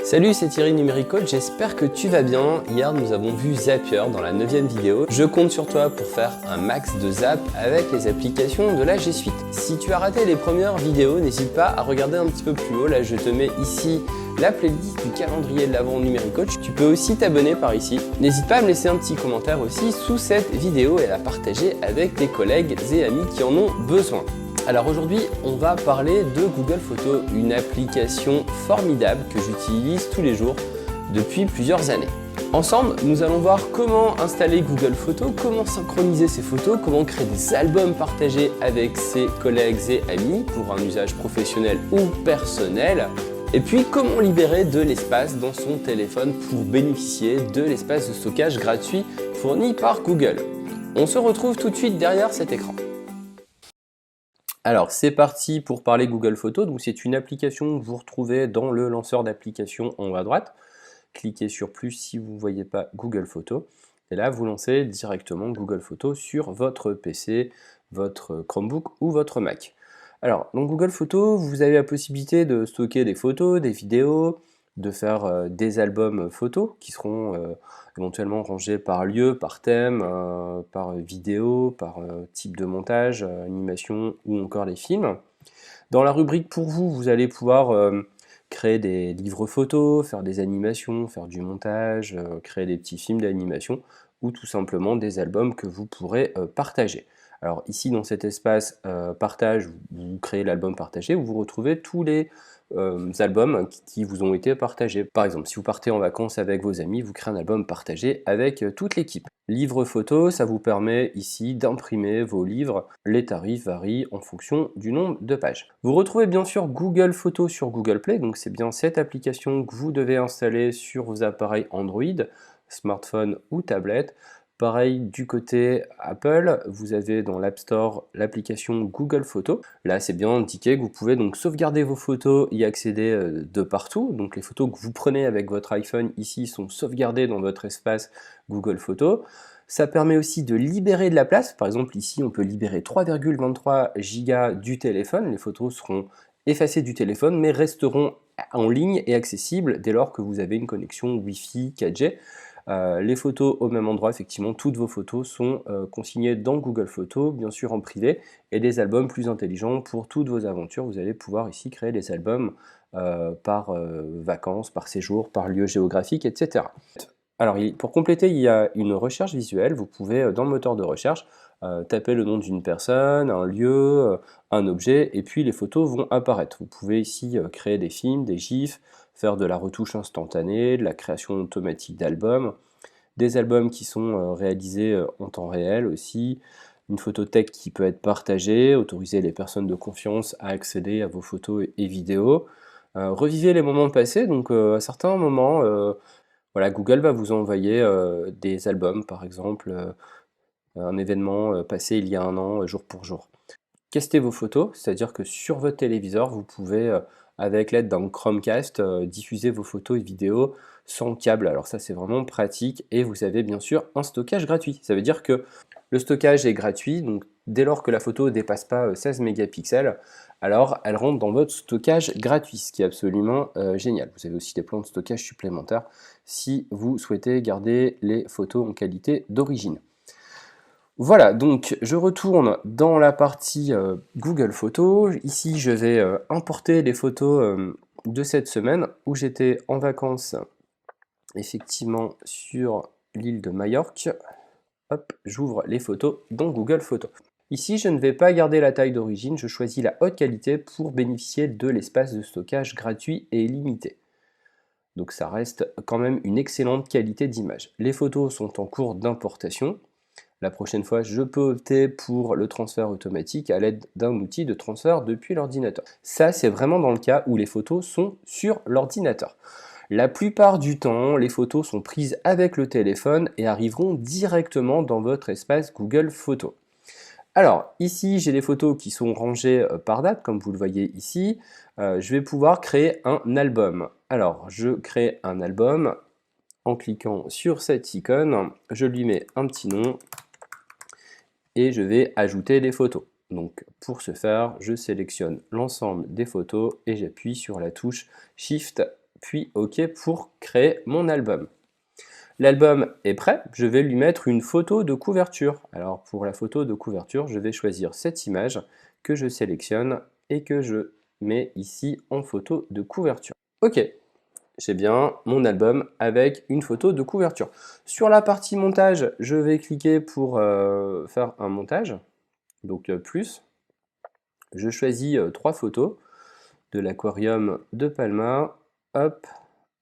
Salut, c'est Thierry Numéricoach, j'espère que tu vas bien. Hier, nous avons vu Zapier dans la 9e vidéo. Je compte sur toi pour faire un max de zap avec les applications de la G Suite. Si tu as raté les premières vidéos, n'hésite pas à regarder un petit peu plus haut. Là, je te mets ici la playlist du calendrier de l'Avent Numéricoach. Tu peux aussi t'abonner par ici. N'hésite pas à me laisser un petit commentaire aussi sous cette vidéo et à la partager avec tes collègues et amis qui en ont besoin. Alors aujourd'hui, on va parler de Google Photos, une application formidable que j'utilise tous les jours depuis plusieurs années. Ensemble, nous allons voir comment installer Google Photos, comment synchroniser ses photos, comment créer des albums partagés avec ses collègues et amis pour un usage professionnel ou personnel, et puis comment libérer de l'espace dans son téléphone pour bénéficier de l'espace de stockage gratuit fourni par Google. On se retrouve tout de suite derrière cet écran. Alors c'est parti pour parler Google Photos. Donc c'est une application que vous retrouvez dans le lanceur d'applications en haut à droite. Cliquez sur plus si vous ne voyez pas Google Photos. Et là vous lancez directement Google Photos sur votre PC, votre Chromebook ou votre Mac. Alors dans Google Photos, vous avez la possibilité de stocker des photos, des vidéos, de faire des albums photos qui seront éventuellement rangés par lieu, par thème, par vidéo, par type de montage, animation ou encore les films. Dans la rubrique pour vous, vous allez pouvoir créer des livres photos, faire des animations, faire du montage, créer des petits films d'animation ou tout simplement des albums que vous pourrez partager. Alors ici dans cet espace partage, vous créez l'album partagé où vous retrouvez tous les albums qui vous ont été partagés. Par exemple, si vous partez en vacances avec vos amis, vous créez un album partagé avec toute l'équipe. Livre photo, ça vous permet ici d'imprimer vos livres. Les tarifs varient en fonction du nombre de pages. Vous retrouvez bien sûr Google Photos sur Google Play, donc c'est bien cette application que vous devez installer sur vos appareils Android, smartphone ou tablette. Pareil du côté Apple, vous avez dans l'App Store l'application Google Photos. Là, c'est bien indiqué que vous pouvez donc sauvegarder vos photos, y accéder de partout. Donc les photos que vous prenez avec votre iPhone ici sont sauvegardées dans votre espace Google Photos. Ça permet aussi de libérer de la place. Par exemple, ici, on peut libérer 3,23 Go du téléphone. Les photos seront effacées du téléphone, mais resteront en ligne et accessibles dès lors que vous avez une connexion Wi-Fi 4G. Les photos au même endroit, effectivement, toutes vos photos sont consignées dans Google Photos, bien sûr en privé, et des albums plus intelligents pour toutes vos aventures. Vous allez pouvoir ici créer des albums par vacances, par séjour, par lieu géographique, etc. Alors, pour compléter, il y a une recherche visuelle. Vous pouvez, dans le moteur de recherche, taper le nom d'une personne, un lieu, un objet, et puis les photos vont apparaître. Vous pouvez ici créer des films, des gifs, faire de la retouche instantanée, de la création automatique d'albums, des albums qui sont réalisés en temps réel aussi, une photothèque qui peut être partagée, autoriser les personnes de confiance à accéder à vos photos et vidéos. Revivez les moments passés, donc à certains moments, voilà, Google va vous envoyer des albums, par exemple, un événement passé il y a un an, jour pour jour. Caster vos photos, c'est-à-dire que sur votre téléviseur, vous pouvez, avec l'aide d'un Chromecast, diffuser vos photos et vidéos sans câble. Alors ça, c'est vraiment pratique et vous avez bien sûr un stockage gratuit. Ça veut dire que le stockage est gratuit, donc dès lors que la photo ne dépasse pas 16 mégapixels, alors elle rentre dans votre stockage gratuit, ce qui est absolument génial. Vous avez aussi des plans de stockage supplémentaires si vous souhaitez garder les photos en qualité d'origine. Voilà, donc je retourne dans la partie Google Photos. Ici, je vais importer les photos de cette semaine où j'étais en vacances, effectivement, sur l'île de Majorque. Hop, j'ouvre les photos dans Google Photos. Ici, je ne vais pas garder la taille d'origine, je choisis la haute qualité pour bénéficier de l'espace de stockage gratuit et illimité. Donc ça reste quand même une excellente qualité d'image. Les photos sont en cours d'importation. La prochaine fois, je peux opter pour le transfert automatique à l'aide d'un outil de transfert depuis l'ordinateur. Ça, c'est vraiment dans le cas où les photos sont sur l'ordinateur. La plupart du temps, les photos sont prises avec le téléphone et arriveront directement dans votre espace Google Photos. Alors, ici, j'ai des photos qui sont rangées par date, comme vous le voyez ici. Je vais pouvoir créer un album. Alors, je crée un album en cliquant sur cette icône. Je lui mets un petit nom et je vais ajouter des photos. Donc pour ce faire, je sélectionne l'ensemble des photos et j'appuie sur la touche Shift puis OK pour créer mon album. L'album est prêt, je vais lui mettre une photo de couverture. Alors pour la photo de couverture, je vais choisir cette image que je sélectionne et que je mets ici en photo de couverture. OK, j'ai bien mon album avec une photo de couverture. Sur la partie montage, je vais cliquer pour faire un montage. Donc plus, je choisis 3 photos de l'aquarium de Palma. Hop,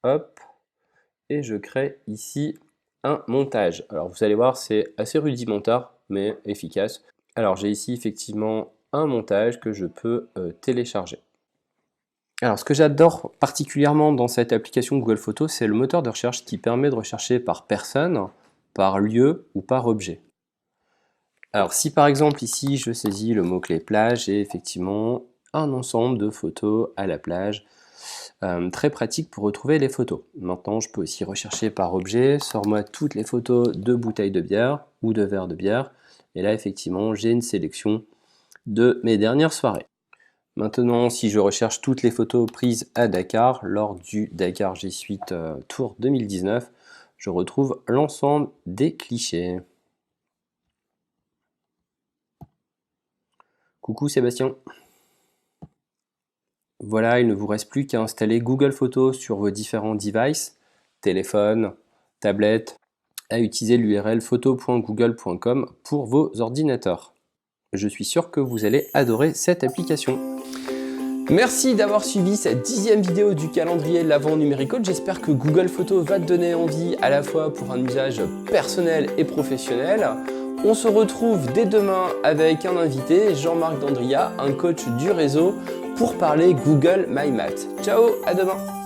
hop, et je crée ici un montage. Alors vous allez voir, c'est assez rudimentaire, mais efficace. Alors j'ai ici effectivement un montage que je peux télécharger. Alors ce que j'adore particulièrement dans cette application Google Photos, c'est le moteur de recherche qui permet de rechercher par personne, par lieu ou par objet. Alors si par exemple ici je saisis le mot-clé plage, j'ai effectivement un ensemble de photos à la plage, très pratique pour retrouver les photos. Maintenant je peux aussi rechercher par objet, sors-moi toutes les photos de bouteilles de bière ou de verres de bière, et là effectivement j'ai une sélection de mes dernières soirées. Maintenant, si je recherche toutes les photos prises à Dakar lors du Dakar G-Suite Tour 2019, je retrouve l'ensemble des clichés. Coucou Sébastien. Voilà, il ne vous reste plus qu'à installer Google Photos sur vos différents devices, téléphone, tablette, à utiliser l'URL photo.google.com pour vos ordinateurs. Je suis sûr que vous allez adorer cette application. Merci d'avoir suivi cette 10e vidéo du calendrier l'Avent Numérico. J'espère que Google Photos va te donner envie à la fois pour un usage personnel et professionnel. On se retrouve dès demain avec un invité, Jean-Marc Dandria, un coach du réseau, pour parler Google My Math. Ciao, à demain.